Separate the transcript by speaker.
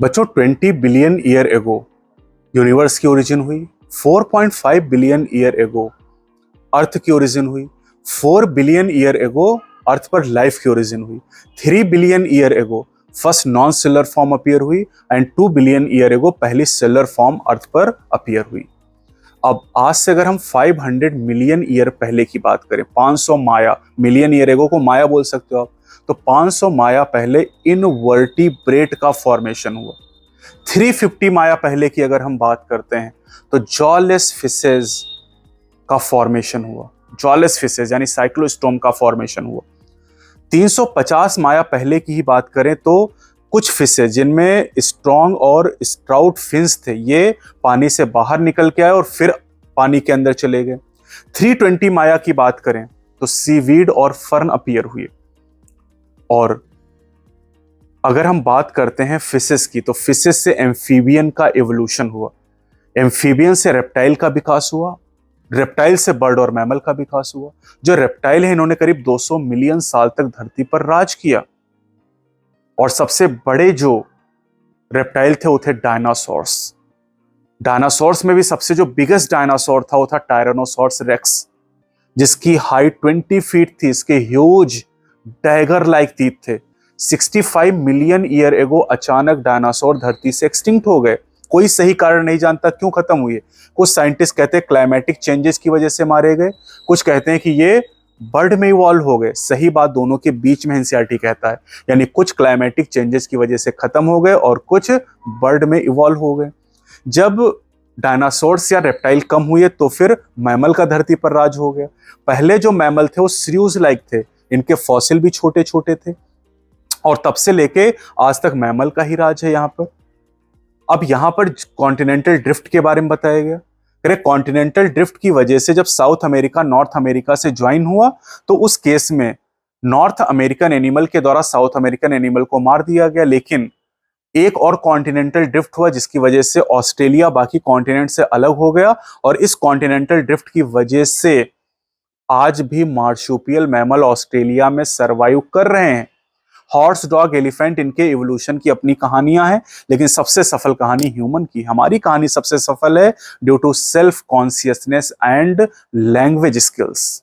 Speaker 1: बच्चों 20 billion year ago universe की origin हुई। 4.5 बिलियन ईयर एगो अर्थ की ओरिजिन हुई। 4 बिलियन ईयर एगो अर्थ पर लाइफ की ओरिजिन हुई। 3 billion year ago first non seller form appear हुई एंड 2 बिलियन ईयर एगो पहली सेलर फॉर्म अर्थ पर अपीयर हुई। अब आज से अगर हम 500 मिलियन ईयर पहले की बात करें, 500 माया, मिलियन ईयर एगो को माया बोल सकते हो आप, तो 500 माया पहले इनवर्टिब्रेट का फॉर्मेशन हुआ। 350 माया पहले की अगर हम बात करते हैं तो जॉलेस फिशेज का फॉर्मेशन हुआ। जॉलेस फिशेज यानी साइक्लोस्टोम का फॉर्मेशन हुआ। 350 माया पहले की ही बात करें तो कुछ फिशेज जिनमें स्ट्रॉन्ग और स्प्राउट फिन्स थे, ये पानी से बाहर निकल के आए और फिर पानी के अंदर चले गए। 320 माया की बात करें तो सीवीड और फर्न अपीयर हुए। और अगर हम बात करते हैं फिशेस की, तो फिशेस से एम्फीबियन का एवोल्यूशन हुआ। एम्फीबियन से रेप्टाइल का विकास हुआ। रेप्टाइल से बर्ड और मैमल का विकास हुआ। जो रेप्टाइल है, इन्होंने करीब 200 मिलियन साल तक धरती पर राज किया। और सबसे बड़े जो रेप्टाइल थे वो थे डायनासोर्स। डायनासोर्स में भी सबसे जो बिगेस्ट डायनासोर था वो था टायरानोसोरस रेक्स, जिसकी हाइट 20 फीट थी। इसके ह्यूज डैगर लाइक टीथ थे। 65 मिलियन ईयर एगो अचानक डायनासोर धरती से एक्सटिंक्ट हो गए। कोई सही कारण नहीं जानता क्यों खत्म हुए। कुछ साइंटिस्ट कहते हैं क्लाइमेटिक चेंजेस की वजह से मारे गए, कुछ कहते हैं कि ये बर्ड में इवॉल्व हो गए। सही बात दोनों के बीच में एनसीईआरटी कहता है, यानी कुछ क्लाइमेटिक चेंजेस की वजह से खत्म हो गए और कुछ बर्ड में इवॉल्व हो गए। जब डायनासोर्स या रेप्टाइल कम हुए तो फिर मैमल का धरती पर राज हो गया। पहले जो मैमल थे वो श्रीव्स लाइक थे, इनके फॉसिल भी छोटे छोटे थे और तब से लेके आज तक मैमल का ही राज है यहाँ पर। अब यहाँ पर कॉन्टिनेंटल ड्रिफ्ट के बारे में बताया गया। अरे कॉन्टिनेंटल ड्रिफ्ट की वजह से जब साउथ अमेरिका नॉर्थ अमेरिका से ज्वाइन हुआ तो उस केस में नॉर्थ अमेरिकन एनिमल के द्वारा साउथ अमेरिकन एनिमल को मार दिया गया। लेकिन एक और कॉन्टिनेंटल ड्रिफ्ट हुआ जिसकी वजह से ऑस्ट्रेलिया बाकी कॉन्टिनेंट से अलग हो गया और इस कॉन्टिनेंटल ड्रिफ्ट की वजह से आज भी मार्शुपियल मैमल ऑस्ट्रेलिया में सरवाइव कर रहे हैं। हॉर्स, डॉग, एलिफेंट, इनके इवोल्यूशन की अपनी कहानियां हैं, लेकिन सबसे सफल कहानी ह्यूमन की, हमारी कहानी सबसे सफल है due to self consciousness and language skills.